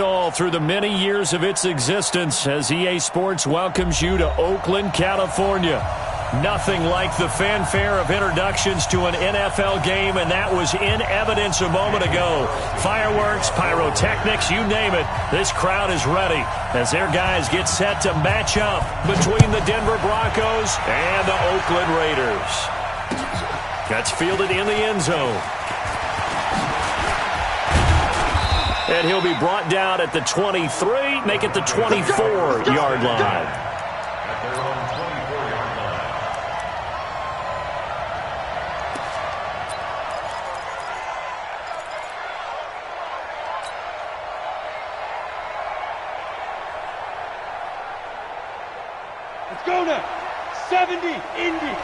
All through the many years of its existence as EA Sports welcomes you to Oakland, California. Nothing like the fanfare of introductions to an NFL game, and that was in evidence a moment ago. Fireworks, pyrotechnics, you name it. This crowd is ready as their guys get set to match up between the Denver Broncos and the Oakland Raiders. That's fielded in the end zone. And he'll be brought down at the 23, make it the 24-yard line. Let's go now. 70, Indy.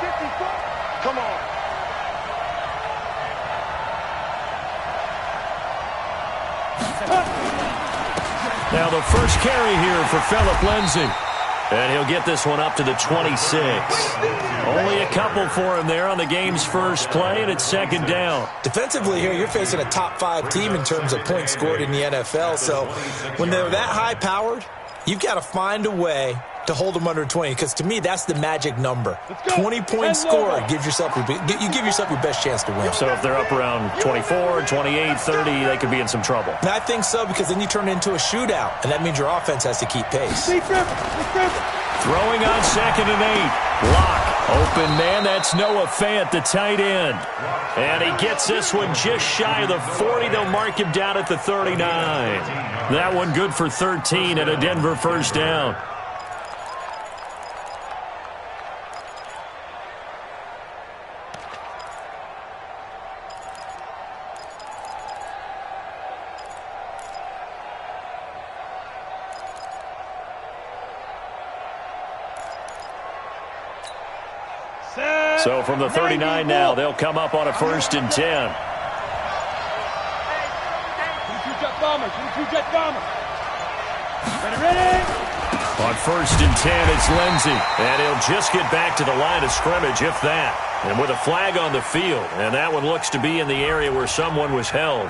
54. Come on. Now the first carry here for Phillip Lindsay. And he'll get this one up to the 26. Only a couple for him there on the game's first play, and it's second down. Defensively here, you're facing a top-5 team in terms of points scored in the NFL. So when they're that high-powered, you've got to find a way to hold them under 20, because to me, that's the magic number. 20 points scored, you give yourself your best chance to win. So if they're up around 24, 28, 30, they could be in some trouble. And I think so, because then you turn it into a shootout, and that means your offense has to keep pace. Throwing on 2nd and 8. Lock. Open man, that's Noah Fant, the tight end. And he gets this one just shy of the 40. They'll mark him down at the 39. That one good for 13 and a Denver first down. So from the 39 now, they'll come up on a 1st and 10. On 1st and 10, it's Lindsay. And he'll just get back to the line of scrimmage, if that. And with a flag on the field. And that one looks to be in the area where someone was held.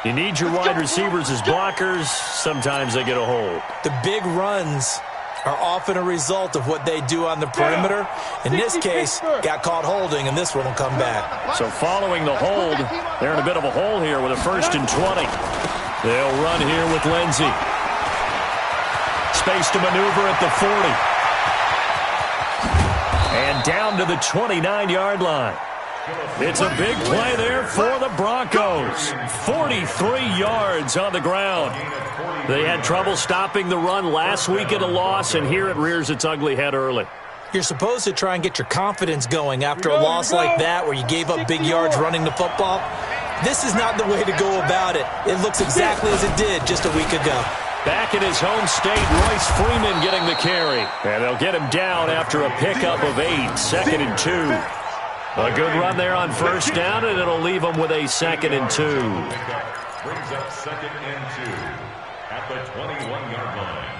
You need your wide receivers as blockers. Sometimes they get a hold. The big runs are often a result of what they do on the perimeter. In this case, got caught holding, and this one will come back. So following the hold, they're in a bit of a hole here with a 1st and 20. They'll run here with Lindsay. Space to maneuver at the 40. And down to the 29-yard line. It's a big play there for the Broncos. 43 yards on the ground. They had trouble stopping the run last week at a loss, and here it rears its ugly head early. You're supposed to try and get your confidence going after a loss like that where you gave up big yards running the football. This is not the way to go about it. It looks exactly as it did just a week ago. Back in his home state, Royce Freeman getting the carry. And they'll get him down after a pickup of 8, 2nd and 2. A good run there on 1st down, and it'll leave them with a 2nd and 2. Brings up 2nd and 2 at the 21-yard line.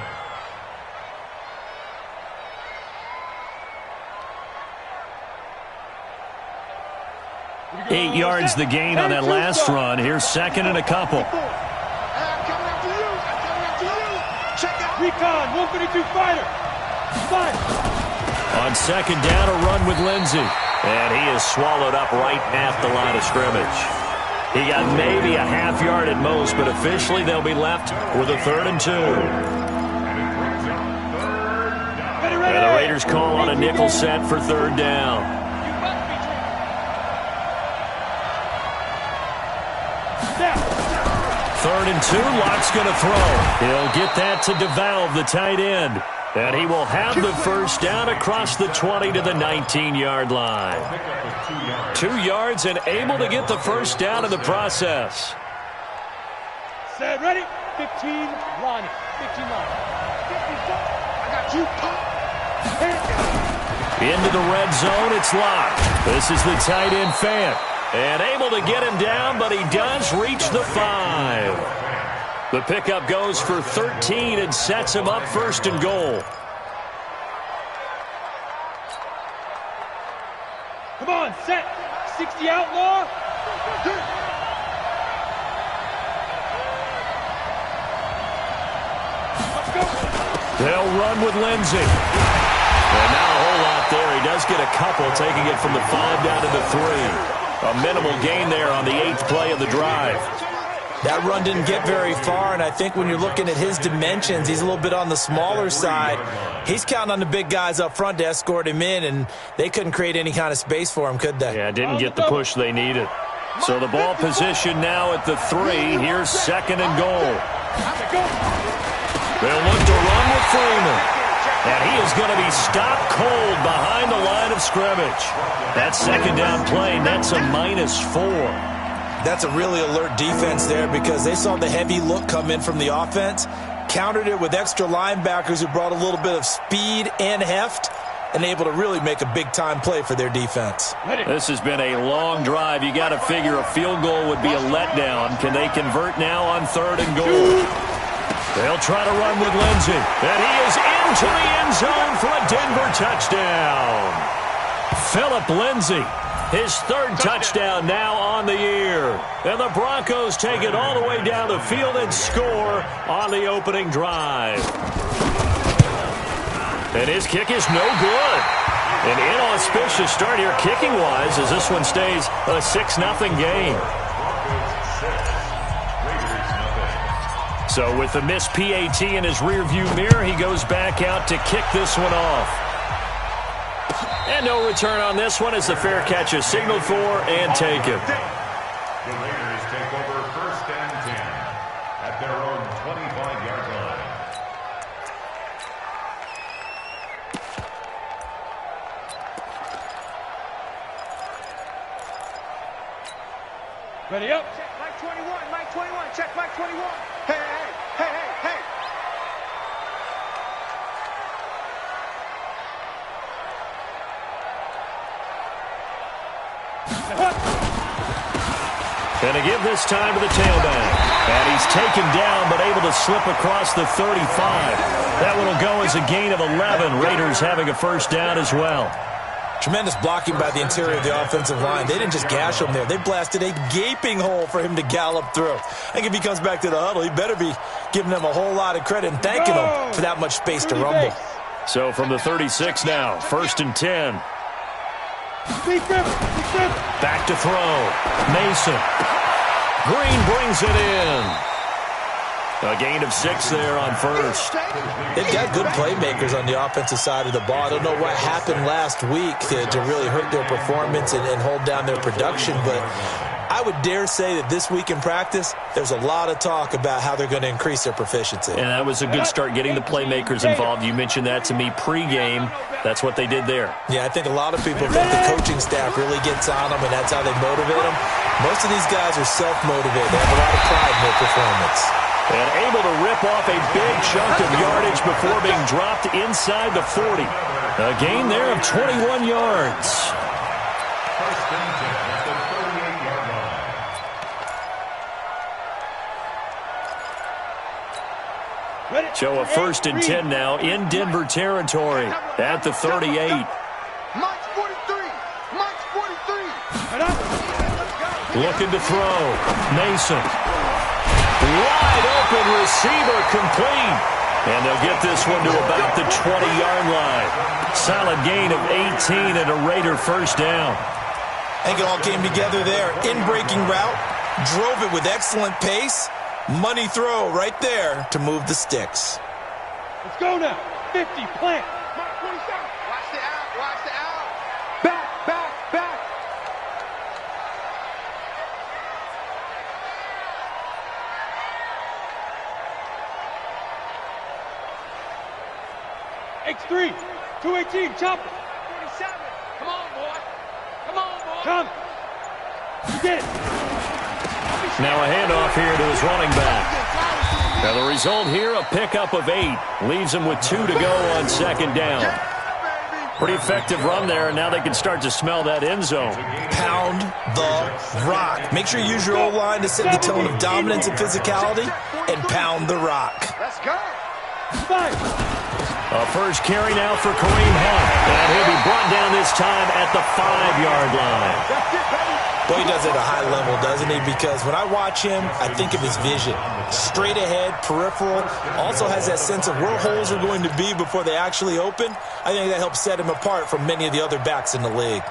Eight yards the gain on that last run. Here's 2nd and a couple. Recon, 132 fighter. On 2nd down, a run with Lindsay. And he is swallowed up right at the line of scrimmage. He got maybe a half yard at most, but officially they'll be left with a 3rd and 2. And the Raiders call on a nickel set for 3rd down. Third and 2, Lock's going to throw. He'll get that to DeValve, the tight end. And he will have the first down across the 20 to the 19-yard line. 2 yards and able to get the first down in the process. Set, ready? 15, Lonnie. 15, Lonnie. 15, I got you. Into the red zone, it's Lock. This is the tight end Fant. And able to get him down, but he does reach the 5. The pickup goes for 13 and sets him up 1st and goal. Come on, set. 60 outlaw. They'll run with Lindsey. And not a whole lot there. He does get a couple, taking it from the 5 down to the 3. A minimal gain there on the 8th play of the drive. That run didn't get very far, and I think when you're looking at his dimensions, he's a little bit on the smaller side. He's counting on the big guys up front to escort him in, and they couldn't create any kind of space for him, could they? Yeah, didn't get the push they needed. So the ball position now at the 3. Here's 2nd and goal. They'll look to run with Freeman. And he is going to be stopped cold behind the line of scrimmage. That 2nd down play nets a -4. That's a really alert defense there because they saw the heavy look come in from the offense, countered it with extra linebackers who brought a little bit of speed and heft, and able to really make a big-time play for their defense. This has been a long drive. You got to figure a field goal would be a letdown. Can they convert now on 3rd and goal? They'll try to run with Lindsey. And he is into the end zone for a Denver touchdown. Phillip Lindsey. His 3rd touchdown now on the year. And the Broncos take it all the way down the field and score on the opening drive. And his kick is no good. An inauspicious start here kicking-wise as this one stays a 6-0 game. So with the missed PAT in his rearview mirror, he goes back out to kick this one off. And no return on this one as the fair catch is signaled for and taken. The Raiders take over 1st and 10 at their own 25-yard line. Ready up. Check Mike 21. Mike 21. Check Mike 21. Hey, hey, hey, hey, hey. And to give this time to the tailback. And he's taken down but able to slip across the 35. That one will go as a gain of 11. Raiders having a 1st down as well. Tremendous blocking by the interior of the offensive line. They didn't just gash him there. They blasted a gaping hole for him to gallop through. I think if he comes back to the huddle, he better be giving them a whole lot of credit and thanking them for that much space to rumble. So from the 36 now, 1st and 10. Back to throw. Mason. Green brings it in. A gain of 6 there on 1st. They've got good playmakers on the offensive side of the ball. I don't know what happened last week to really hurt their performance and hold down their production, but I would dare say that this week in practice, there's a lot of talk about how they're going to increase their proficiency. And that was a good start getting the playmakers involved. You mentioned that to me pregame. That's what they did there. Yeah, I think a lot of people think the coaching staff really gets on them, and that's how they motivate them. Most of these guys are self-motivated. They have a lot of pride in their performance. And able to rip off a big chunk of yardage before being dropped inside the 40. A gain there of 21 yards. 1st and 10 at the 38-yard line. So a 1st and 10 now in Denver territory at the 38. March 43. March 43. Looking to throw. Mason. Wide open receiver complete. And they'll get this one to about the 20-yard line. Solid gain of 18 and a Raider 1st down. I think it all came together there. In-breaking route. Drove it with excellent pace. Money throw right there to move the sticks. Let's go now. 50, plant. Mark 27. Watch the out, watch the out. Back, back, back. X3, 218, chopper. 47. Come on, boy. Come on, boy. Come. You get it. Now a handoff here to his running back. Now the result here, a pickup of 8. Leaves him with 2 to go on 2nd down. Pretty effective run there, and now they can start to smell that end zone. Pound the rock. Make sure you use your O-line to set the tone of dominance and physicality, and pound the rock. Let's go. A first carry now for Kareem Hunt. And he'll be brought down this time at the 5-yard line. That's it, baby. Boy, he does it at a high level, doesn't he? Because when I watch him, I think of his vision. Straight ahead, peripheral, also has that sense of where holes are going to be before they actually open. I think that helps set him apart from many of the other backs in the league.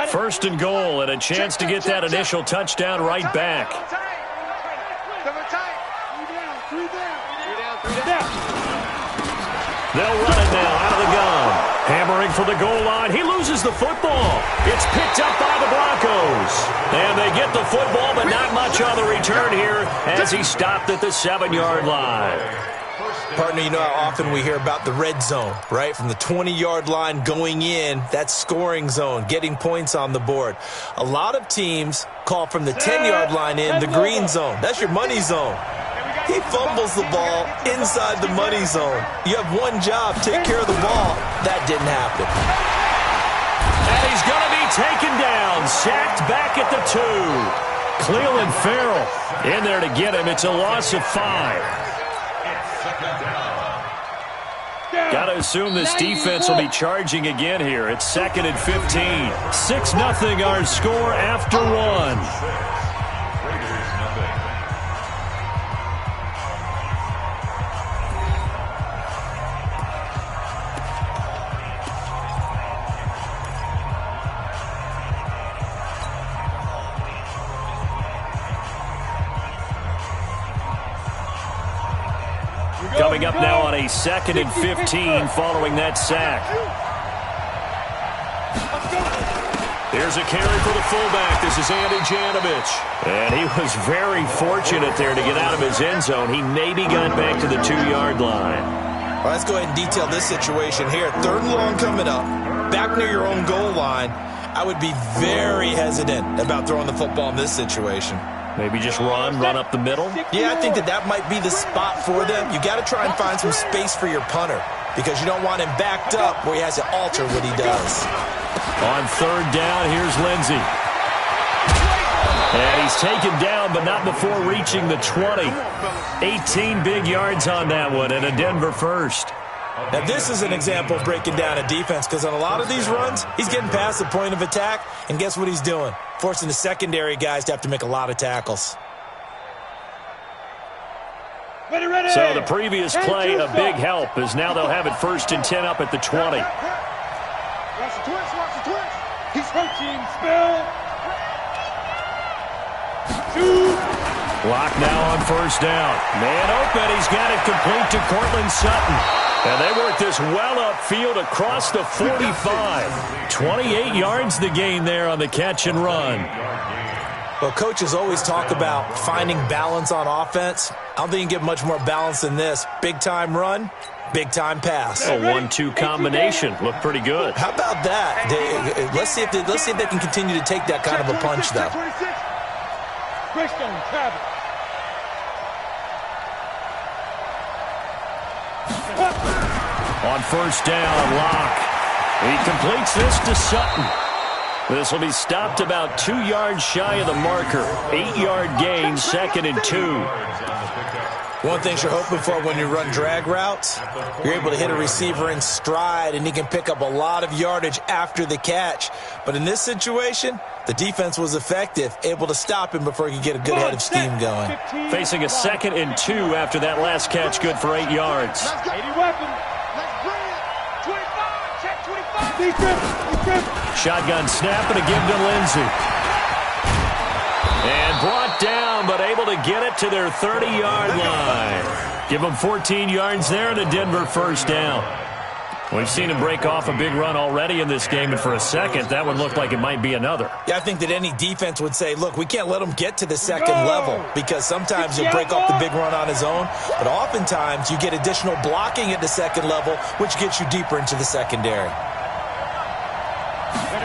First and goal, and a chance to get that initial touchdown right back. They'll run it now out of the gun. Hammering for the goal line. He loses the football. It's picked up by the Broncos. And they get the football, but not much on the return here as he stopped at the 7-yard line. Partner, you know how often we hear about the red zone, right? From the 20-yard line going in, that scoring zone, getting points on the board. A lot of teams call from the 10-yard line in the green zone. That's your money zone. He fumbles the ball inside the money zone. You have one job, take care of the ball. That didn't happen. And he's going to be taken down, sacked back at the 2. Cleveland Farrell in there to get him. It's a loss of 5. Got to assume this defense will be charging again here. It's 2nd and 15. 6-0 our score after 1. Coming up now on a 2nd and 15 following that sack. Here's a carry for the fullback. This is Andy Janovich. And he was very fortunate there to get out of his end zone. He maybe got back to the 2-yard line. Well, let's go ahead and detail this situation here. 3rd and long coming up. Back near your own goal line. I would be very hesitant about throwing the football in this situation. Maybe just run up the middle? Yeah, I think that might be the spot for them. You got to try and find some space for your punter because you don't want him backed up where he has to alter what he does. On 3rd down, here's Lindsey. And he's taken down, but not before reaching the 20. 18 big yards on that one, and a Denver first. Now, this is an example of breaking down a defense because on a lot of these runs, he's getting past the point of attack, and guess what he's doing? Forcing the secondary guys to have to make a lot of tackles. Ready. So the previous play, a big help, as now they'll have it 1st and 10 up at the 20. Watch the twist. He's hurting, Spill. 2. Block now on 1st down. Man open, he's got it complete to Cortland Sutton. And they work this well upfield across the 45. 28 yards the gain there on the catch and run. Well, coaches always talk about finding balance on offense. I don't think you can get much more balance than this. Big-time run, big-time pass. A 1-2 combination. Looked pretty good. How about that? Let's see if they can continue to take that kind of a punch, though. Greystone, Travis. On 1st down, Locke. He completes this to Sutton. This will be stopped about 2 yards shy of the marker. 8-yard gain, 2nd and 2. One thing you're hoping for when you run drag routes, you're able to hit a receiver in stride, and he can pick up a lot of yardage after the catch. But in this situation, the defense was effective, able to stop him before he could get a good head of steam going. Facing a 2nd and 2 after that last catch, good for 8 yards. 80 weapon. Let's bring it. 25. Check 25. Shotgun snap and a give to Lindsey. And brought down, but able to get it to their 30-yard line. Give them 14 yards there and a Denver 1st down. We've seen him break off a big run already in this game, and for a second, that one looked like it might be another. Yeah, I think that any defense would say, look, we can't let him get to the 2nd level because sometimes he'll break off the big run on his own, but oftentimes you get additional blocking at the 2nd level, which gets you deeper into the secondary.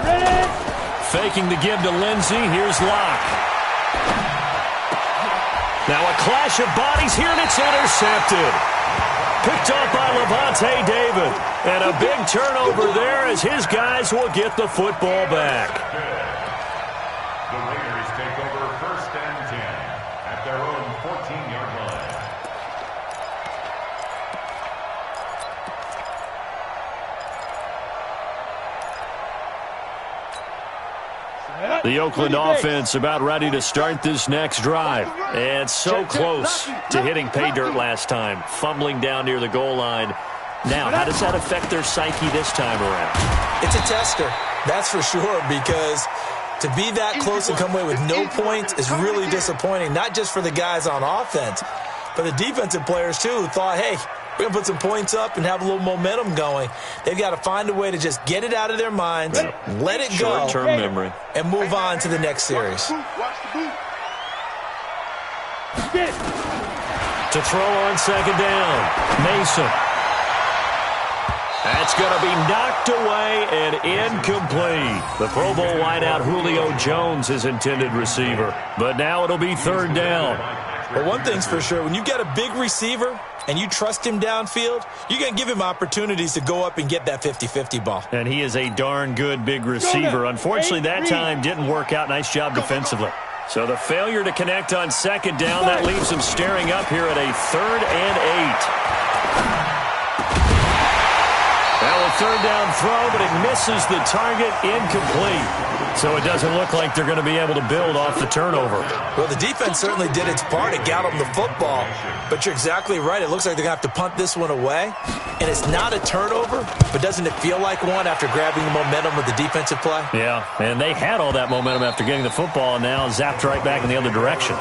Ready. Faking the give to Lindsey. Here's Locke. Now a clash of bodies here, and it's intercepted. Picked up by Levante David. And a big turnover there as his guys will get the football back. The Raiders take over 1st and 10 at their own 14-yard line. The Oakland offense about ready to start this next drive. And so close to hitting pay dirt last time, fumbling down near the goal line. Now, how does that affect their psyche this time around? It's a tester, that's for sure, because to be that close and come away with no points is really disappointing, not just for the guys on offense, but the defensive players, too, who thought, hey, we're going to put some points up and have a little momentum going. They've got to find a way to just get it out of their minds, let it go, short-term memory, and move on to the next series. To throw on second down, Mason. That's going to be knocked away and incomplete. The Pro Bowl wideout Julio Jones is intended receiver. But now it'll be third down. Well, one thing's for sure. When you got a big receiver and you trust him downfield, you're going to give him opportunities to go up and get that 50-50 ball. And he is a darn good big receiver. Unfortunately, that time didn't work out. Nice job defensively. So the failure to connect on second down, that leaves him staring up here at a 3rd and 8. Now a third down throw, but it misses the target, incomplete. So it doesn't look like they're going to be able to build off the turnover. Well, the defense certainly did its part. It got them the football. But you're exactly right. It looks like they're going to have to punt this one away. And it's not a turnover, but doesn't it feel like one after grabbing the momentum of the defensive play? Yeah, and they had all that momentum after getting the football, and now zapped right back in the other direction.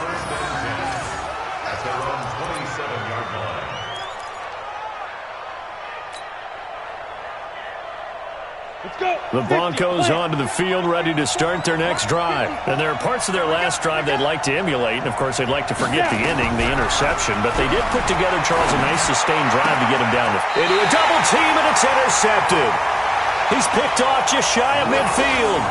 The Broncos onto the field, ready to start their next drive. And there are parts of their last drive they'd like to emulate. And, of course, they'd like to forget the ending, the interception. But they did put together, Charles, a nice sustained drive to get him down into a double team, and it's intercepted. He's picked off just shy of midfield.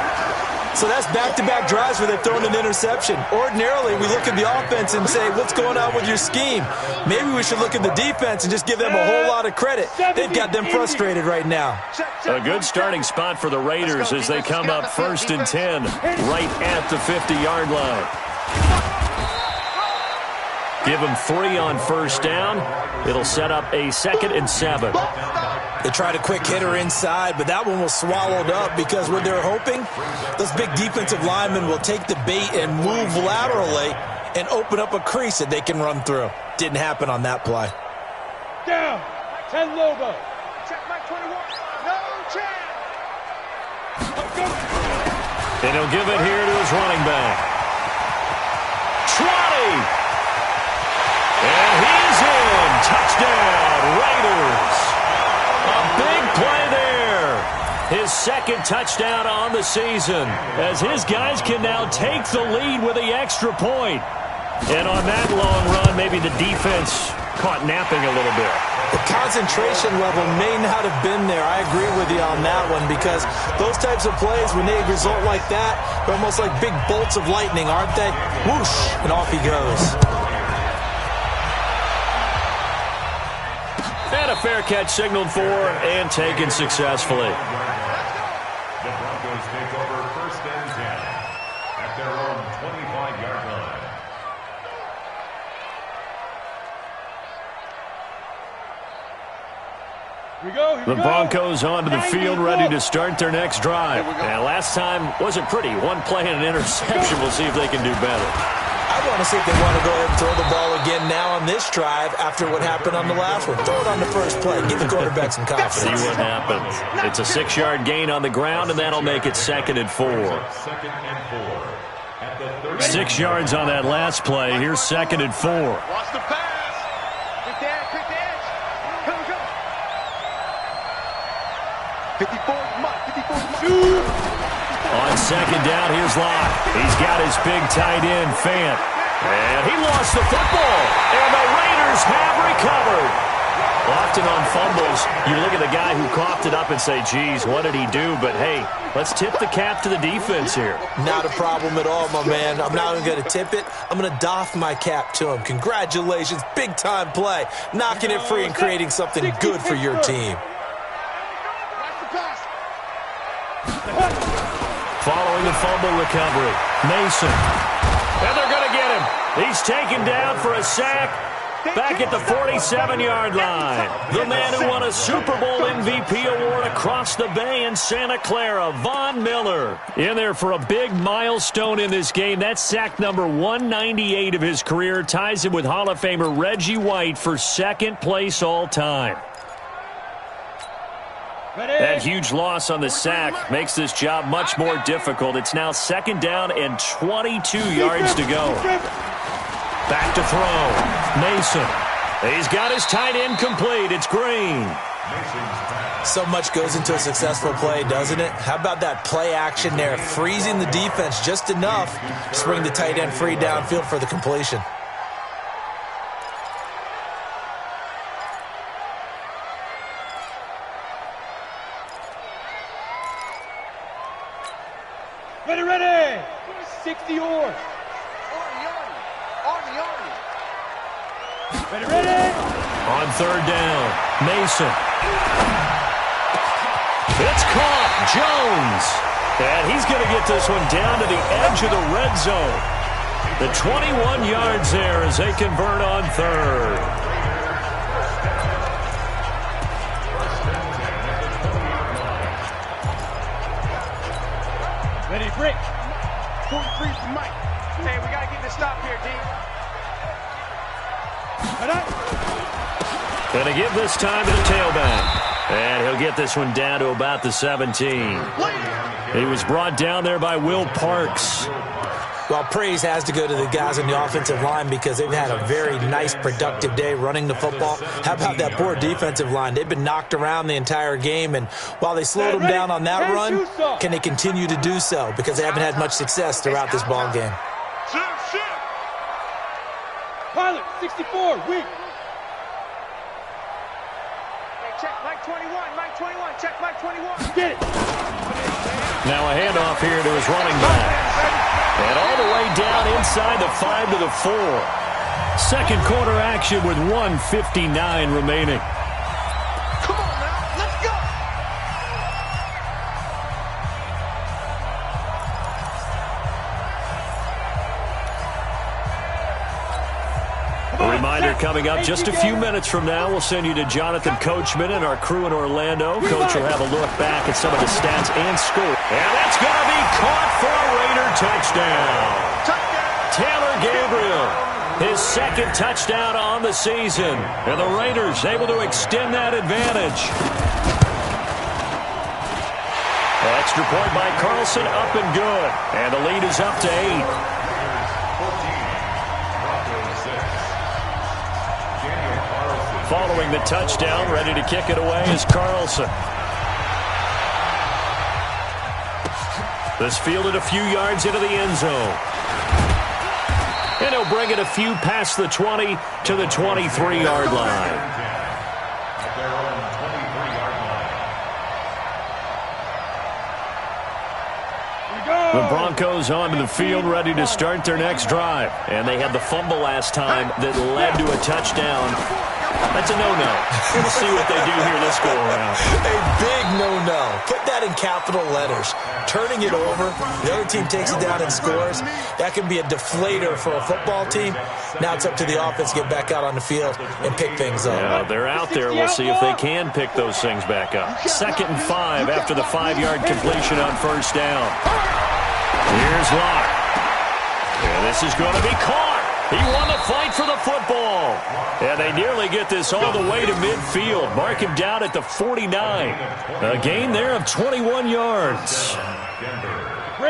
So that's back-to-back drives where they've thrown an interception. Ordinarily, we look at the offense and say, what's going on with your scheme? Maybe we should look at the defense and just give them a whole lot of credit. They've got them frustrated right now. A good starting spot for the Raiders as they come up 1st and 10 right at the 50-yard line. Give them 3 on first down. It'll set up a 2nd and 7. They tried a quick hitter inside, but that one was swallowed up because what they're hoping, those big defensive linemen will take the bait and move laterally and open up a crease that they can run through. Didn't happen on that play. Down. 10 Lobo. Check my 21. No chance. And he'll give it here to his running back. 20. And he's in. Touchdown, Raiders. A big play there. His 2nd touchdown on the season as his guys can now take the lead with the extra point. And on that long run, maybe the defense caught napping a little bit. The concentration level may not have been there. I agree with you on that one because those types of plays, when they result like that, they're almost like big bolts of lightning, aren't they? Whoosh, and off he goes. And a fair catch signaled for and taken successfully. The Broncos take over 1st and 10 at their own 25-yard line. The Broncos onto the field, ready to start their next drive. And last time wasn't pretty. One play and an interception. We'll see if they can do better. I want to see if they want to go ahead and throw the ball again now on this drive after what happened on the last one. Throw it on the first play. Give the quarterback some confidence. See what happens. It's a 6-yard gain on the ground, and that'll make it 2nd and 4. 6 yards on that last play. Here's 2nd and 4. Watch the pass. Quick edge. Come. 54. On second down, here's Locke. He's got his big tight end, Fant. And he lost the football. And the Raiders have recovered. Often on fumbles, you look at the guy who coughed it up and say, geez, what did he do? But, hey, let's tip the cap to the defense here. Not a problem at all, my man. I'm not even going to tip it. I'm going to doff my cap to him. Congratulations. Big-time play. Knocking it free and creating something good for your team. Following the fumble recovery, Mason. And they're going to get him. He's taken down for a sack. back at the 47-yard line. The man who won a Super Bowl MVP award across the bay in Santa Clara, Von Miller. In there for a big milestone in this game. That's sack number 198 of his career. Ties him with Hall of Famer Reggie White for second place all time. That huge loss on the sack makes this job much more difficult. It's now second down and 22 yards to go. Back to throw. Mason. He's got his tight end complete. It's Green. So much goes into a successful play, doesn't it? How about that play action there? Freezing the defense just enough to bring the tight end free downfield for the completion. Ready. 60 yours. Ready. On third down, Mason. It's caught. Jones. And he's going to get this one down to the edge of the red zone. The 21 yards there as they convert on third. Ready, break. 43 from Mike. Hey, we got to get this stop here, D. Going to give this time to the tailback. And he'll get this one down to about the 17. He was brought down there by Will Parks. Well, praise has to go to the guys on the offensive line because they've had a very nice, productive day running the football. How about that poor defensive line? They've been knocked around the entire game, and while they slowed them down on that run, can they continue to do so? Because they haven't had much success throughout this ball game. Pilot, 64, weak. Check Mike 21, Mike 21, check Mike 21. Get it. Now a handoff here to his running back. And all the way down inside the 5 to the 4. Second quarter action with 1:59 remaining. Come on now, let's go. A reminder coming up just a few minutes from now. We'll send you to Jonathan Coachman and our crew in Orlando. Coach will have a look back at some of the stats and score. And that's going to be caught for a Raider touchdown. Taylor Gabriel, his second touchdown on the season. And the Raiders able to extend that advantage. Extra point by Carlson, up and good. And the lead is up to 8. Following the touchdown, ready to kick it away is Carlson. This fielded a few yards into the end zone. And he'll bring it a few past the 20 to the 23-yard line. The Broncos onto the field, ready to start their next drive. And they had the fumble last time that led to a touchdown. That's a no-no. We'll see what they do here this go-around. A big no-no. Put that in capital letters. Turning it over, the other team takes it down and scores. That can be a deflator for a football team. Now it's up to the offense to get back out on the field and pick things up. Yeah, they're out there. We'll see if they can pick those things back up. 2nd and 5 after the 5-yard completion on first down. Here's Locke. And this is going to be caught. He won the fight for the football. And they nearly get this all the way to midfield. Mark him down at the 49. A gain there of 21 yards.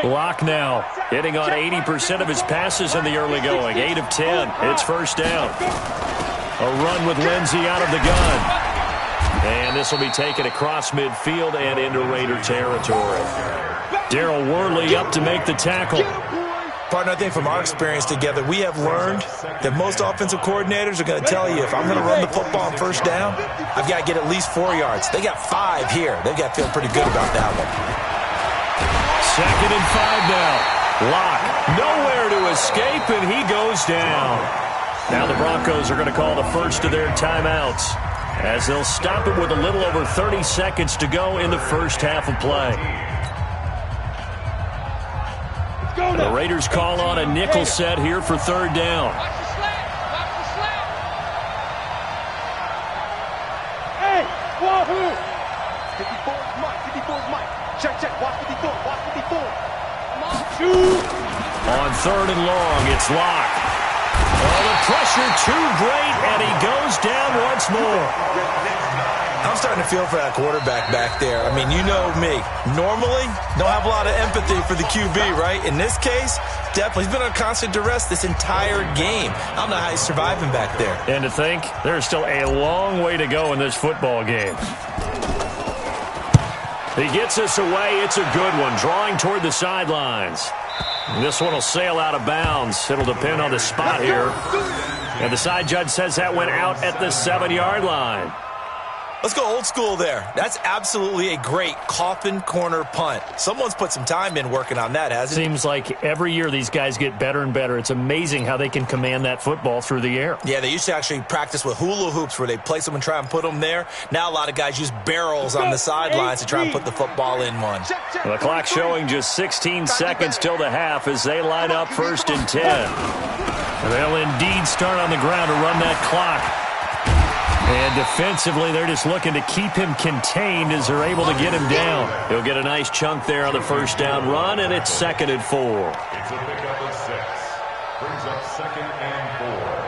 Locke now hitting on 80% of his passes in the early going. 8 of 10. It's first down. A run with Lindsey out of the gun. And this will be taken across midfield and into Raider territory. Darryl Worley up to make the tackle. Partner, I think from our experience together, we have learned that most offensive coordinators are going to tell you, if I'm going to run the football on first down, I've got to get at least 4 yards. They got 5 here. They've got to feel pretty good about that one. 2nd and 5 now. Locke nowhere to escape, and he goes down. Now the Broncos are going to call the first of their timeouts as they'll stop it with a little over 30 seconds to go in the first half of play. The Raiders call on a nickel set here for third down. Check, check. Watch 54. Watch 54. Come on. Shoot. On 3rd and long, it's locked. Oh, the pressure too great, and he goes down once more. I'm starting to feel for that quarterback back there. I mean, you know me. Normally, don't have a lot of empathy for the QB, right? In this case, definitely. He's been on constant duress this entire game. I don't know how he's surviving back there. And to think, there's still a long way to go in this football game. He gets us away. It's a good one, drawing toward the sidelines. This one will sail out of bounds. It'll depend on the spot here. And the side judge says that went out at the 7-yard line. Let's go old school there. That's absolutely a great coffin corner punt. Someone's put some time in working on that, hasn't it? Seems like every year these guys get better and better. It's amazing how they can command that football through the air. Yeah, they used to actually practice with hula hoops where they place them and try and put them there. Now a lot of guys use barrels on the sidelines to try and put the football in one. The clock showing just 16 seconds till the half as they line up 1st and 10. They'll indeed start on the ground to run that clock. And defensively, they're just looking to keep him contained as they're able to get him down. He'll get a nice chunk there on the 1st down run, and it's 2nd and 4. It's a pickup of 6. Brings up 2nd and 4.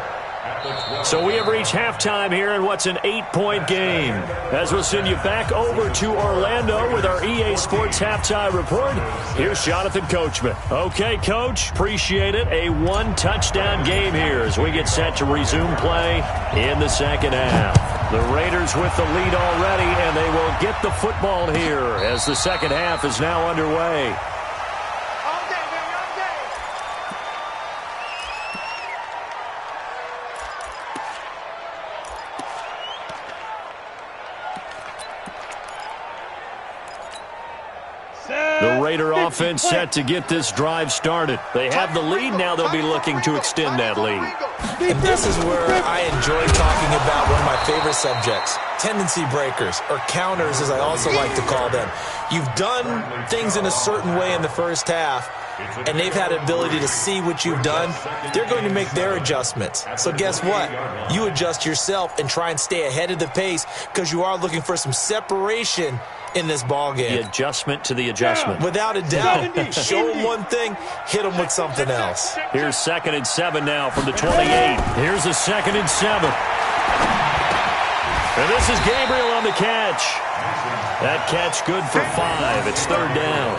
At the 12. So we have reached halftime here in what's an 8-point game. As we'll send you back over to Orlando with our EA Sports Halftime Report, here's Jonathan Coachman. Okay, Coach, appreciate it. A 1-touchdown game here as we get set to resume play in the 2nd half. The Raiders with the lead already, and they will get the football here as the 2nd half is now underway. The Raider offense set to get this drive started. They have the lead. Now they'll be looking to extend that lead. And this is where I enjoy talking about one of my favorite subjects, tendency breakers, or counters as I also like to call them. You've done things in a certain way in the 1st half, and they've had the ability to see what you've done. They're going to make their adjustments. So guess what? You adjust yourself and try and stay ahead of the pace because you are looking for some separation in this ball game. The adjustment to the adjustment. Without a doubt. Show them one thing, hit them with something else. Here's 2nd and 7 now from the 28. Here's a 2nd and 7. And this is Gabriel on the catch. That catch good for 5. It's 3rd down.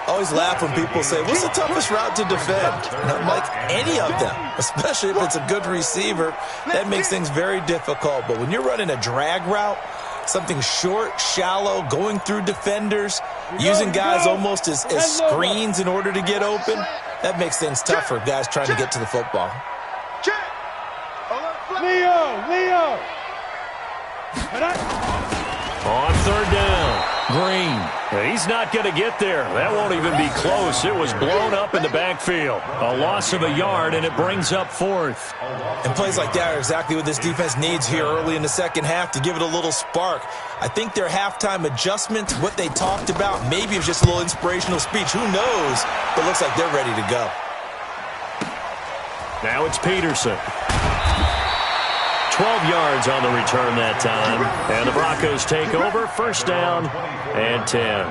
I always laugh when people say, what's the toughest route to defend? And I'm like, any of them, especially if it's a good receiver. That makes things very difficult. But when you're running a drag route, something short, shallow, going through defenders, using guys almost as screens in order to get open, that makes things tougher, guys trying to get to the football. Leo! On 3rd down, Green. He's not going to get there. That won't even be close. It was blown up in the backfield. A loss of a yard, and it brings up 4th. And plays like that are exactly what this defense needs here early in the 2nd half to give it a little spark. I think their halftime adjustment, what they talked about, maybe it was just a little inspirational speech. Who knows? But it looks like they're ready to go. Now it's Peterson. 12 yards on the return that time. And the Broncos take over, 1st down and 10.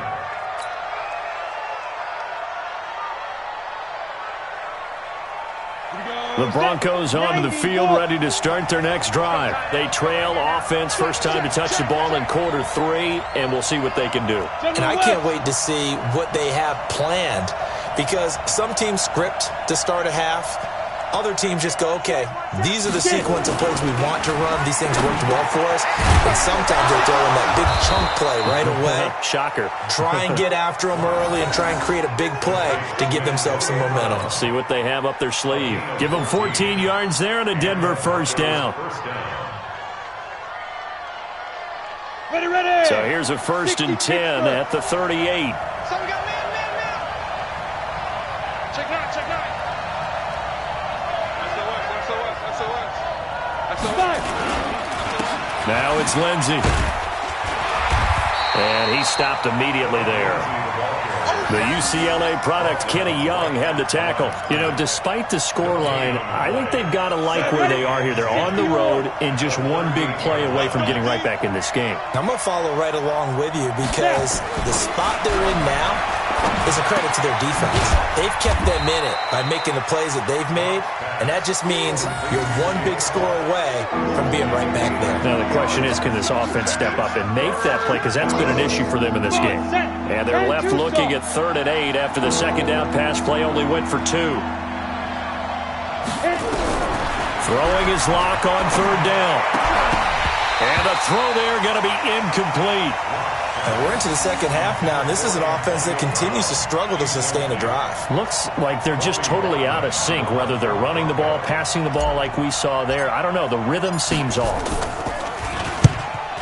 The Broncos onto the field, ready to start their next drive. They trail offense, first time to touch the ball in quarter 3, and we'll see what they can do. And I can't wait to see what they have planned, because some teams script to start a half. Other teams just go, okay, these are the sequence of plays we want to run. These things worked well for us. And sometimes they throw in that big chunk play right away. Shocker. Try and get after them early and try and create a big play to give themselves some momentum. See what they have up their sleeve. Give them 14 yards there and a Denver 1st down. Ready. So here's a 1st and 10 at the 38. Now it's Lindsey. And he stopped immediately there. The UCLA product, Kenny Young, had the tackle. You know, despite the scoreline, I think they've got to like where they are here. They're on the road and just one big play away from getting right back in this game. I'm going to follow right along with you because the spot they're in now is a credit to their defense. They've kept them in it by making the plays that they've made, and that just means you're one big score away from being right back there. Now the question is, can this offense step up and make that play? Because that's been an issue for them in this game. And they're left looking at 3rd and 8 after the second down pass play only went for 2. Throwing his lock on 3rd down. And the throw there going to be incomplete. And we're into the second half now, and this is an offense that continues to struggle to sustain a drive. Looks like they're just totally out of sync, whether they're running the ball, passing the ball like we saw there. I don't know. The rhythm seems off.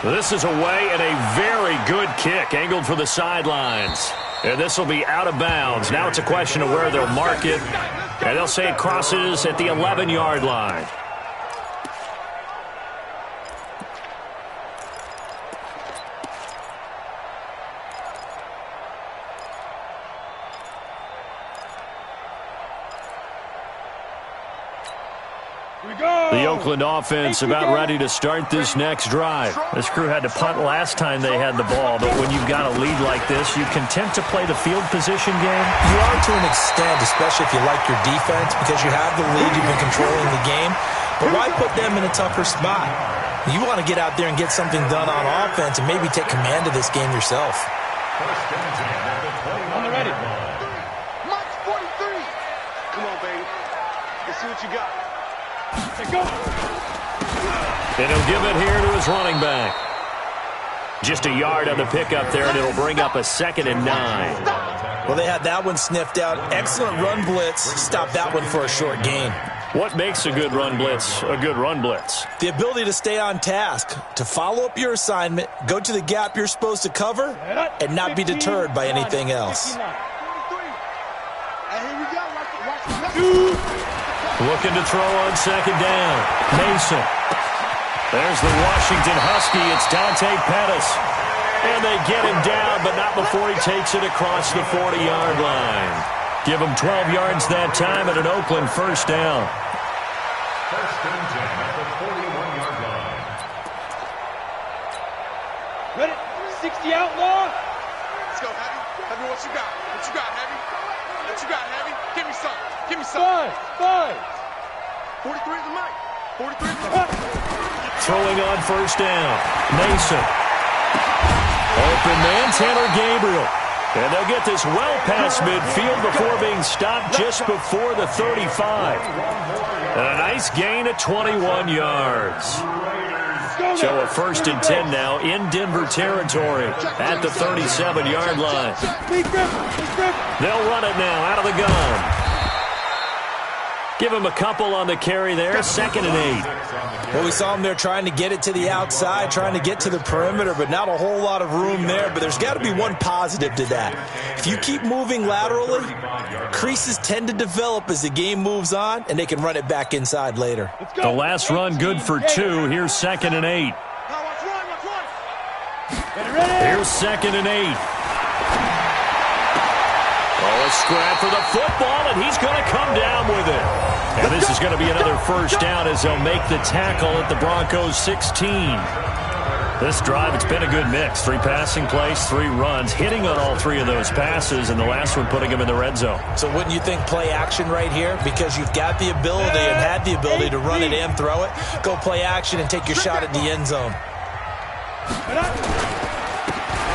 This is away and a very good kick, angled for the sidelines. And this will be out of bounds. Now it's a question of where they'll mark it. And they'll say it crosses at the 11-yard line. The Oakland offense about ready to start this next drive. This crew had to punt last time they had the ball, but when you've got a lead like this, you content to play the field position game? You are to an extent, especially if you like your defense, because you have the lead, you've been controlling the game. But why put them in a tougher spot? You want to get out there and get something done on offense and maybe take command of this game yourself. On the ready. March 43. Come on, baby. Let's see what you got. Hey, go. And he'll give it here to his running back. Just a yard on the pickup there, and it'll bring up a 2nd and 9. Well, they had that one sniffed out. Excellent run blitz. Stop that one for a short gain. What makes a good run blitz a good run blitz? The ability to stay on task, to follow up your assignment, go to the gap you're supposed to cover, and not be deterred by anything else. Looking to throw on 2nd down. Mason. There's the Washington Husky. It's Dante Pettis. And they get him down, but not before he takes it across the 40-yard line. Give him 12 yards that time at an Oakland 1st down. 1st and 10 at the 41-yard line. Ready? 60 outlaw. Let's go, Heavy. Heavy, what you got? What you got, Heavy? What you got, Heavy? Give me some. Give me some. 5. 43 at the mic. 43 at the mic. Throwing on 1st down. Mason. Open man, Tanner Gabriel. And they'll get this well past midfield before being stopped just before the 35. And a nice gain of 21 yards. So a 1st and 10 now in Denver territory at the 37-yard line. They'll run it now out of the gun. Give him a couple on the carry there. 2nd and 8. Well, we saw him there trying to get it to the outside, trying to get to the perimeter, but not a whole lot of room there. But there's got to be one positive to that. If you keep moving laterally, creases tend to develop as the game moves on, and they can run it back inside later. The last run good for 2. Here's 2nd and 8. Here's 2nd and 8. Oh, a scrap for the football, and he's going to come down with it. And this is going to be another 1st down as they'll make the tackle at the Broncos 16. This drive, it's been a good mix. 3 passing plays, 3 runs, hitting on all 3 of those passes, and the last one putting him in the red zone. So wouldn't you think play action right here? Because you've got the ability and had the ability to run it and throw it. Go play action and take your shot at the end zone.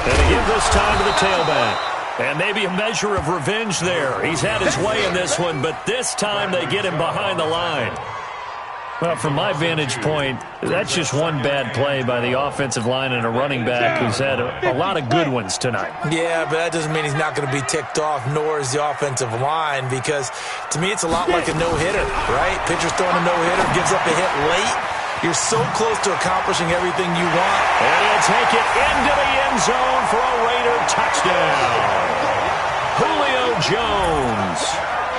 And they give this time to the tailback. And maybe a measure of revenge there. He's had his way in this one, but this time they get him behind the line. Well, from my vantage point, that's just one bad play by the offensive line and a running back who's had a lot of good ones tonight. Yeah, but that doesn't mean he's not going to be ticked off, nor is the offensive line, because to me it's a lot like a no-hitter, right? Pitcher's throwing a no-hitter, gives up a hit late. You're so close to accomplishing everything you want. And he'll take it into the end zone for a Raider touchdown. Julio Jones,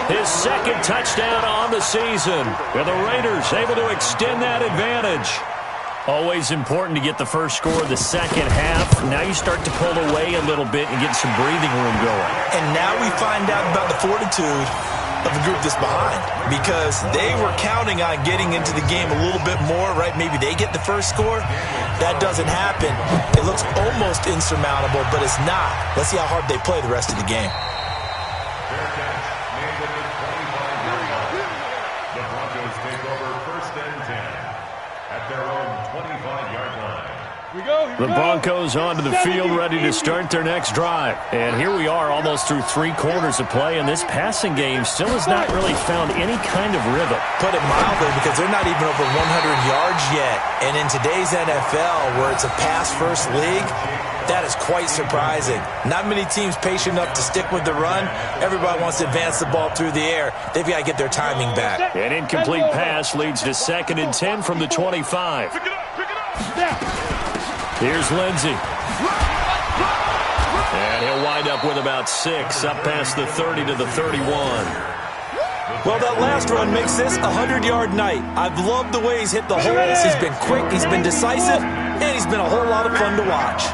his 2nd touchdown on the season. With the Raiders able to extend that advantage. Always important to get the first score of the second half. Now you start to pull away a little bit and get some breathing room going. And now we find out about the fortitude of the group that's behind, because they were counting on getting into the game a little bit more, right? Maybe they get the first score. That doesn't happen. It looks almost insurmountable, but it's not. Let's see how hard they play the rest of the game. Fair catch made at the 25-yard line. The Broncos take over 1st and 10 at their own 25-yard line. The Broncos onto the field, ready to start their next drive. And here we are, almost through 3 quarters of play, and this passing game still has not really found any kind of rhythm. Put it mildly, because they're not even over 100 yards yet. And in today's NFL, where it's a pass-first league, that is quite surprising. Not many teams patient enough to stick with the run. Everybody wants to advance the ball through the air. They've got to get their timing back. An incomplete pass leads to 2nd and 10 from the 25. Here's Lindsey. And he'll wind up with about 6, up past the 30 to the 31. Well, that last run makes this a 100-yard night. I've loved the way he's hit the holes. He's been quick, he's been decisive, and he's been a whole lot of fun to watch.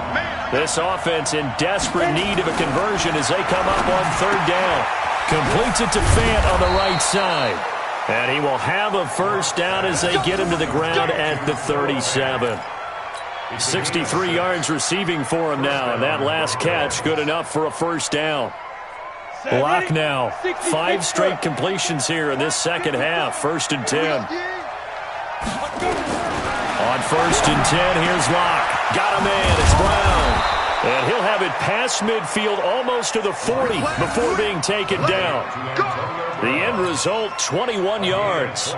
This offense in desperate need of a conversion as they come up on 3rd down. Completes it to Fant on the right side. And he will have a first down as they get him to the ground at the 37. 63 yards receiving for him now, and that last catch good enough for a first down. Lock now. 5 straight completions here in this second half. 1st and 10. On 1st and 10, here's Lock. Got a man. It's Brown. And he'll have it past midfield almost to the 40 before being taken down. The end result, 21 yards.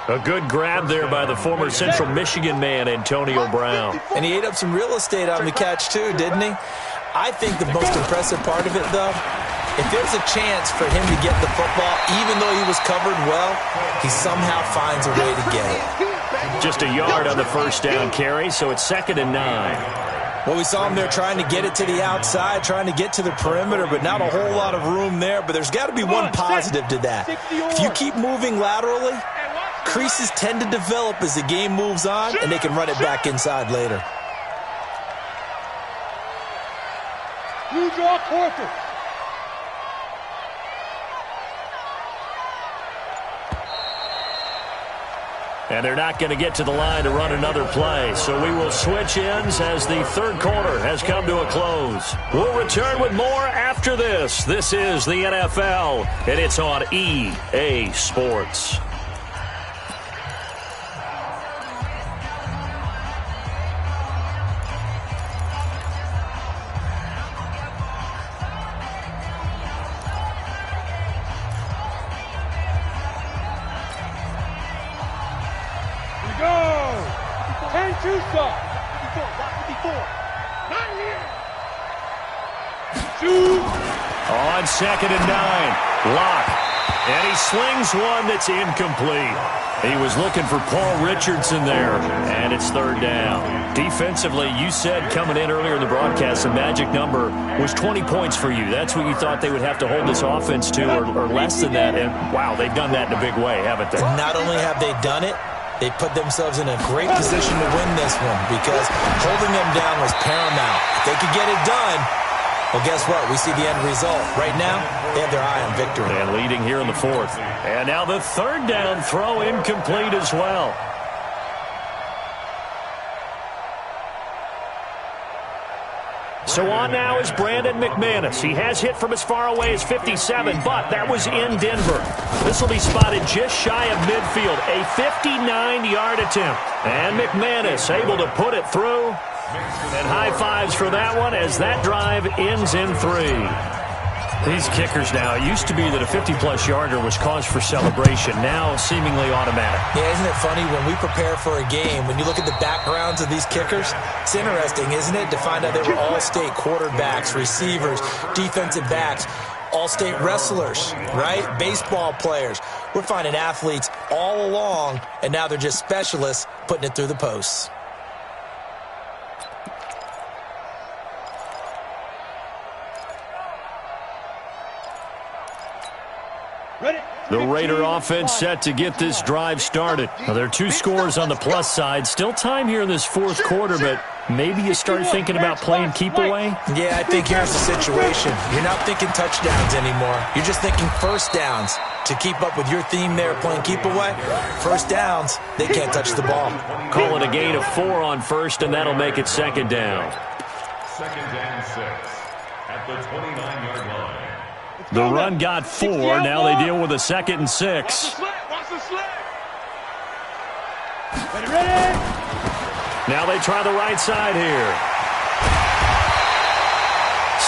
A good grab there by the former Central Michigan man, Antonio Brown. And he ate up some real estate on the catch, too, didn't he? I think the most impressive part of it, though, if there's a chance for him to get the football, even though he was covered well, he somehow finds a way to get it. Just a yard on the first down carry, so it's 2nd and 9. Well, we saw him there trying to get it to the outside, trying to get to the perimeter, but not a whole lot of room there. But there's got to be one positive to that. If you keep moving laterally, creases tend to develop as the game moves on, and they can run it back inside later. You draw quarter. And they're not going to get to the line to run another play. So we will switch ends as the 3rd quarter has come to a close. We'll return with more after this. This is the NFL, and it's on EA Sports. On 2nd and 9, Lock. And he slings one that's incomplete. He was looking for Paul Richardson there, and it's 3rd down. Defensively, you said coming in earlier in the broadcast, the magic number was 20 points for you. That's what you thought they would have to hold this offense to, or less than that. And, wow, they've done that in a big way, haven't they? Not only have they done it, they put themselves in a great position to win this one, because holding them down was paramount. If they could get it done, well, guess what? We see the end result. Right now, they have their eye on victory. And leading here in the 4th. And now the 3rd down throw incomplete as well. So on now is Brandon McManus. He has hit from as far away as 57, but that was in Denver. This will be spotted just shy of midfield. A 59-yard attempt. And McManus able to put it through. And high fives for that one as that drive ends in 3. These kickers now, it used to be that a 50-plus yarder was cause for celebration. Now seemingly automatic. Yeah, isn't it funny when we prepare for a game, when you look at the backgrounds of these kickers, it's interesting, isn't it, to find out they were all-state quarterbacks, receivers, defensive backs, all-state wrestlers, right? Baseball players. We're finding athletes all along, and now they're just specialists putting it through the posts. The Raider offense set to get this drive started. Now, there are 2 scores on the plus side. Still time here in this fourth quarter, but maybe you start thinking about playing keep away? Yeah, I think here's the situation. You're not thinking touchdowns anymore. You're just thinking first downs. To keep up with your theme there, playing keep away, first downs, they can't touch the ball. Call it a gain of 4 on first, and that'll make it second down. Second and 6 at the 29-yard line. The run got 4. Now they deal with a 2nd and 6. Ready? Now they try the right side here.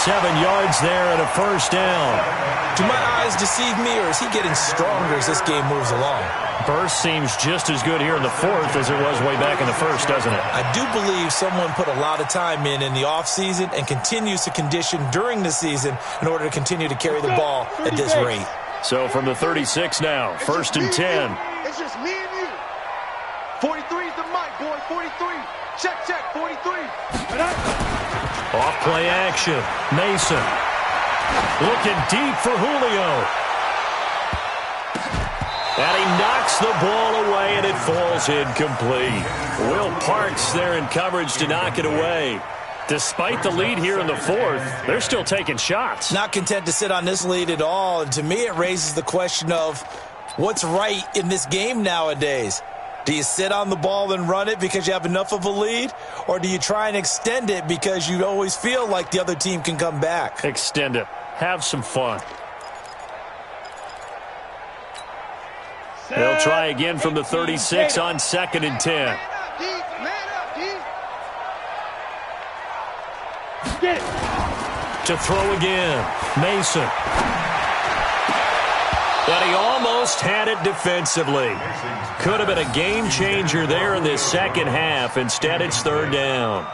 7 yards there and a first down. Do my eyes deceive me, or is he getting stronger as this game moves along? Burst seems just as good here in the fourth as it was way back in the first, doesn't it? I do believe someone put a lot of time in the offseason and continues to condition during the season in order to continue to carry the ball at this rate. So from the 36 now, first and 10. It's just me and you. 43 is the mic, boy. 43. Check, 43. Off play action. Mason. Looking deep for Julio. And he knocks the ball away, and it falls incomplete. Will Parks there in coverage to knock it away. Despite the lead here in the fourth, they're still taking shots. Not content to sit on this lead at all. And to me, it raises the question of what's right in this game nowadays. Do you sit on the ball and run it because you have enough of a lead? Or do you try and extend it because you always feel like the other team can come back? Extend it. Have some fun. They'll try again from the 36 on 2nd and 10. To throw again. Mason. But he almost had it defensively. Could have been a game changer there in this second half. Instead, it's third down.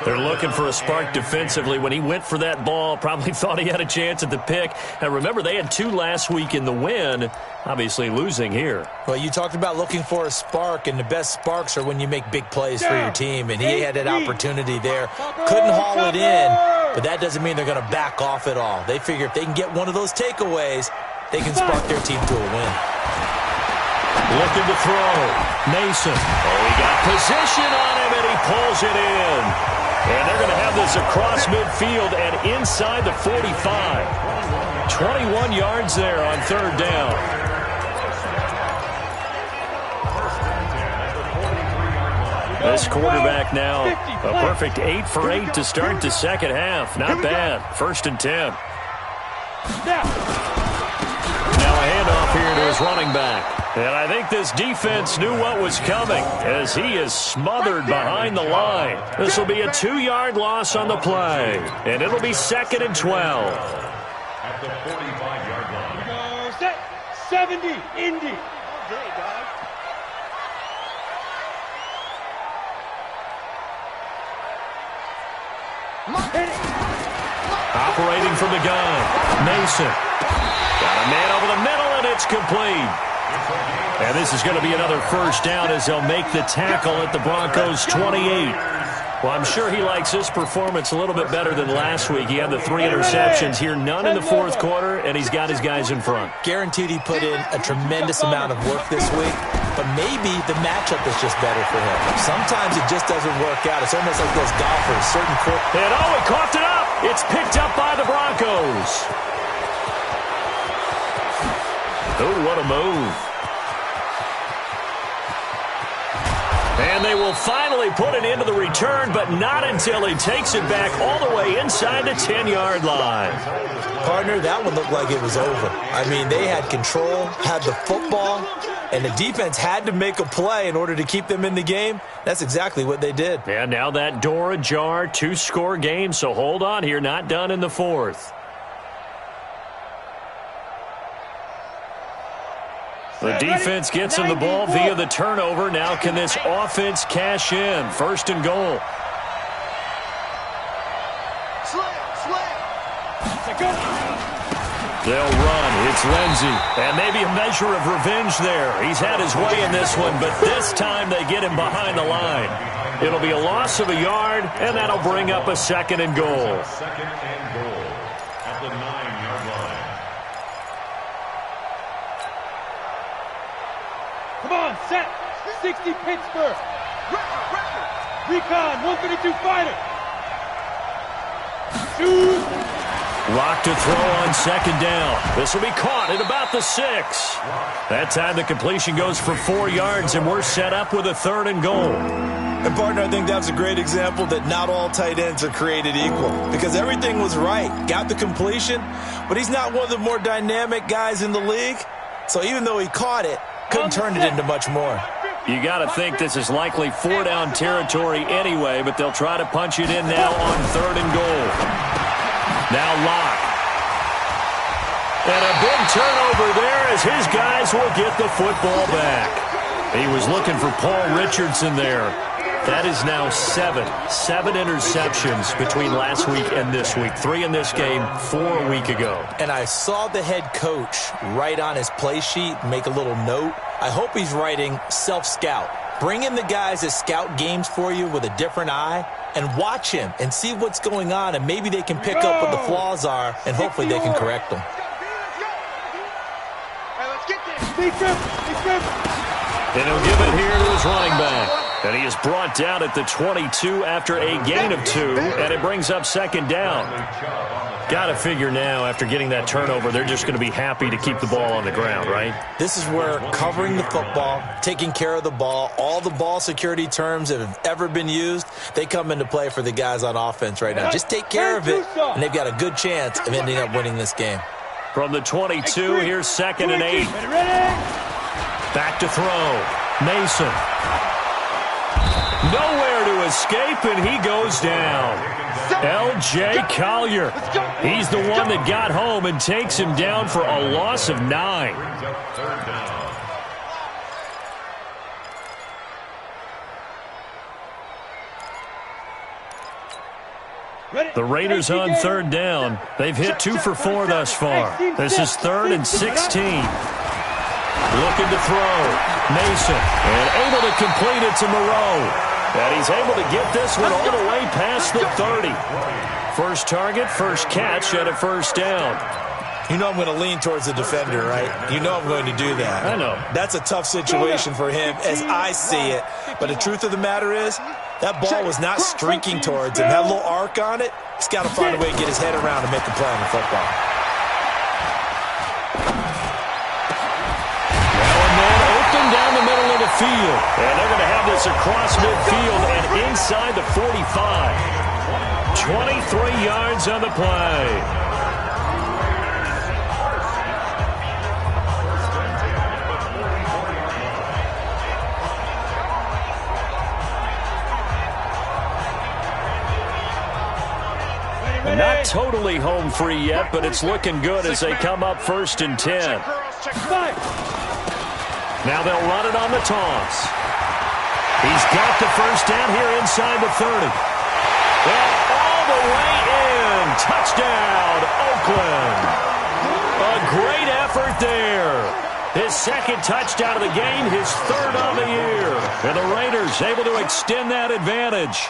They're looking for a spark defensively. When he went for that ball, probably thought he had a chance at the pick. And remember, they had 2 last week in the win, obviously losing here. Well, you talked about looking for a spark, and the best sparks are when you make big plays for your team, and he had that opportunity there. Couldn't haul it in, but that doesn't mean they're going to back off at all. They figure if they can get one of those takeaways, they can spark their team to a win. Looking to throw. Mason. Oh, he got position on him, and he pulls it in. And they're going to have this across midfield and inside the 45. 21 yards there on third down. This quarterback now, a perfect 8 for 8 to start the second half. Not bad. First and 10. Now a handoff here to his running back. And I think this defense knew what was coming as he is smothered behind the line. This will be a 2-yard loss on the play. And it'll be 2nd and 12. At the 45-yard line. Set. 70. Indy. Operating from the gun. Mason. Got a man over the middle, and it's complete. And this is going to be another first down as they'll make the tackle at the Broncos' 28. Well, I'm sure he likes this performance a little bit better than last week. He had the 3 interceptions here, none in the fourth quarter, and he's got his guys in front. Guaranteed he put in a tremendous amount of work this week, but maybe the matchup is just better for him. Sometimes it just doesn't work out. It's almost like those golfers. And oh, he coughed it up. It's picked up by the Broncos. Oh, what a move. And they will finally put an end to the return, but not until he takes it back all the way inside the 10-yard line. Partner, that one looked like it was over. I mean, they had control, had the football, and the defense had to make a play in order to keep them in the game. That's exactly what they did. And now that door ajar, 2-score game, so hold on here, not done in the fourth. The defense gets him the ball via the turnover. Now can this offense cash in? First and goal. They'll run. It's Lindsey. And maybe a measure of revenge there. He's had his way in this one, but this time they get him behind the line. It'll be a loss of a yard, and that'll bring up a 2nd and goal. Second and goal at the 9-yard line. Come on, set. 60 Pittsburgh. Recon, 132 fighter. Shoot. Lock to throw on second down. This will be caught at about the 6. That time the completion goes for 4 yards, and we're set up with a 3rd and goal. And, partner, I think that's a great example that not all tight ends are created equal because everything was right. Got the completion, but he's not one of the more dynamic guys in the league. So even though he caught it, couldn't turn it into much more. You got to think this is likely 4-down territory anyway, but they'll try to punch it in now on 3rd and goal. Now Locke. And a big turnover there as his guys will get the football back. He was looking for Paul Richardson there. That is now 7 interceptions between last week and this week. 3 in this game, 4 a week ago. And I saw the head coach write on his play sheet, make a little note. I hope he's writing self-scout. Bring in the guys that scout games for you with a different eye and watch him and see what's going on, and maybe they can pick up what the flaws are, and hopefully they can correct them. And he'll give it here to his running back. And he is brought down at the 22 after a gain of 2, and it brings up second down. Got to figure now, after getting that turnover, they're just going to be happy to keep the ball on the ground, right? This is where covering the football, taking care of the ball, all the ball security terms that have ever been used, they come into play for the guys on offense right now. Just take care of it, and they've got a good chance of ending up winning this game. From the 22, here's 2nd and 8. Back to throw. Mason. Nowhere to escape, and he goes down. L.J. Collier. He's the one that got home and takes him down for a loss of 9. The Raiders on 3rd down. They've hit 2 for 4 thus far. This is 3rd and 16. Looking to throw. Mason. And able to complete it to Moreau. And he's able to get this one all the way past the 30. First target, first catch, and a 1st down. You know I'm going to lean towards the defender, right? You know I'm going to do that. I know. That's a tough situation for him as I see it. But the truth of the matter is, that ball was not streaking towards him. That little arc on it, he's got to find a way to get his head around and make a play on the football. Now and then, Oakland down the middle of the field. And they're going to have this across midfield and inside the 45. 23 yards on the play. Not totally home free yet, but it's looking good as they come up 1st and 10. Now they'll run it on the toss. He's got the 1st down here inside the 30. And all the way in. Touchdown, Oakland. A great effort there. His 2nd touchdown of the game, his 3rd on the year. And the Raiders able to extend that advantage.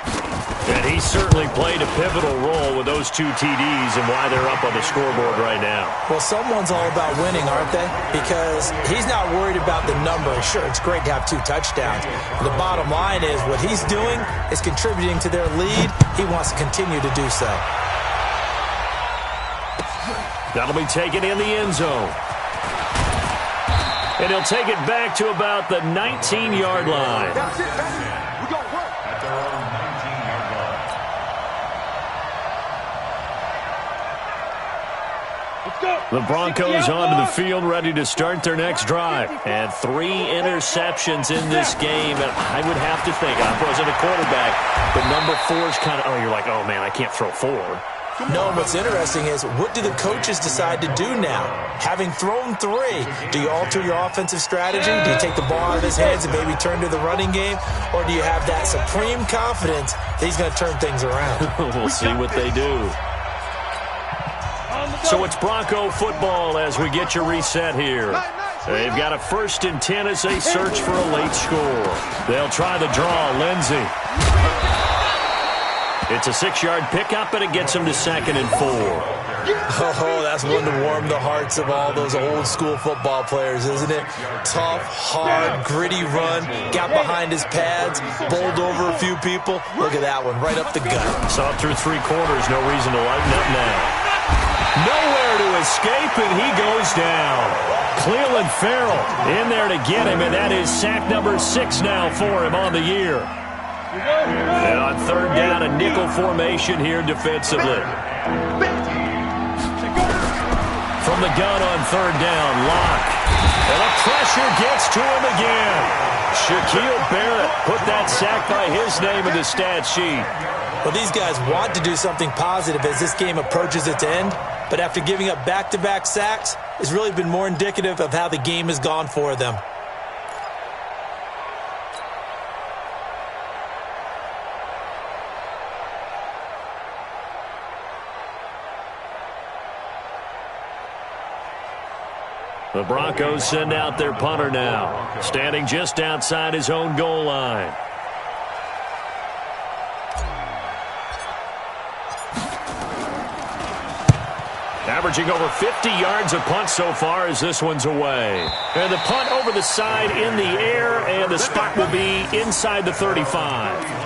And he certainly played a pivotal role with those 2 TDs and why they're up on the scoreboard right now. Well, someone's all about winning, aren't they? Because he's not worried about the number. Sure, it's great to have 2 touchdowns. But the bottom line is what he's doing is contributing to their lead. He wants to continue to do so. That'll be taken in the end zone. And he'll take it back to about the 19-yard line. That's it, that's it. We're going to work. At their own 19-yard line. The Broncos onto the field, ready to start their next drive. And 3 interceptions in this game. And I would have to think, I wasn't a quarterback, but number 4 is kind of, you're like, oh, man, I can't throw 4. No, what's interesting is what do the coaches decide to do now? Having thrown 3, do you alter your offensive strategy? Do you take the ball out of his hands and maybe turn to the running game? Or do you have that supreme confidence that he's going to turn things around? We'll see what they do. So it's Bronco football as we get you reset here. They've got a 1st and 10 as they search for a late score. They'll try the draw. Lindsey. It's a 6-yard pickup, and it gets him to 2nd and 4. Oh, that's one to warm the hearts of all those old school football players, isn't it? Tough, hard, gritty run, got behind his pads, bowled over a few people. Look at that one, right up the gut. Saw through 3 quarters, no reason to lighten up now. Nowhere to escape, and he goes down. Cleveland Farrell in there to get him, and that is sack number 6 now for him on the year. And on 3rd down, a nickel formation here defensively. From the gun on 3rd down, Locke. And the pressure gets to him again. Shaquille Barrett put that sack by his name in the stat sheet. Well, these guys want to do something positive as this game approaches its end, but after giving up back-to-back sacks, it's really been more indicative of how the game has gone for them. The Broncos send out their punter now, standing just outside his own goal line. Averaging over 50 yards a punt so far as this one's away. And the punt over the side in the air, and the spot will be inside the 35.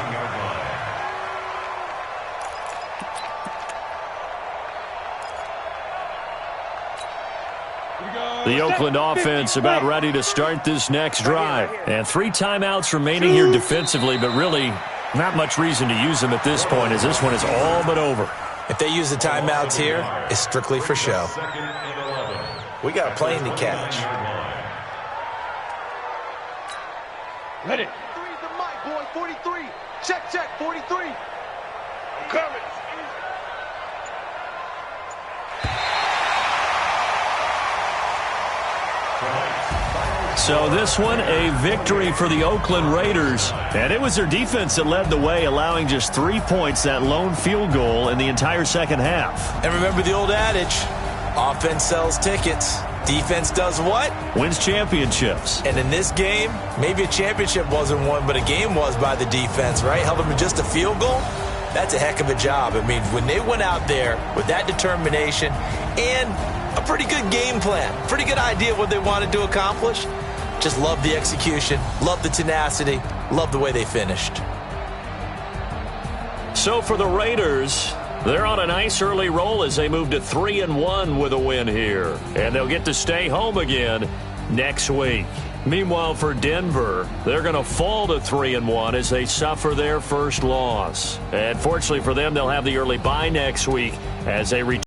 The Oakland offense about ready to start this next drive. And 3 timeouts remaining here defensively, but really not much reason to use them at this point as this one is all but over. If they use the timeouts here, it's strictly for show. We got a plane to catch. Ready. 3's the mic, boy. 43. Check, check. 43. I'm coming. So this one, a victory for the Oakland Raiders. And it was their defense that led the way, allowing just 3 points, that lone field goal in the entire second half. And remember the old adage, offense sells tickets. Defense does what? Wins championships. And in this game, maybe a championship wasn't won, but a game was by the defense, right? Held them to just a field goal. That's a heck of a job. I mean, when they went out there with that determination and a pretty good game plan, pretty good idea of what they wanted to accomplish, just love the execution, love the tenacity, love the way they finished. So for the Raiders, they're on a nice early roll as they move to 3-1 with a win here. And they'll get to stay home again next week. Meanwhile, for Denver, they're going to fall to 3-1 as they suffer their first loss. And fortunately for them, they'll have the early bye next week as they return.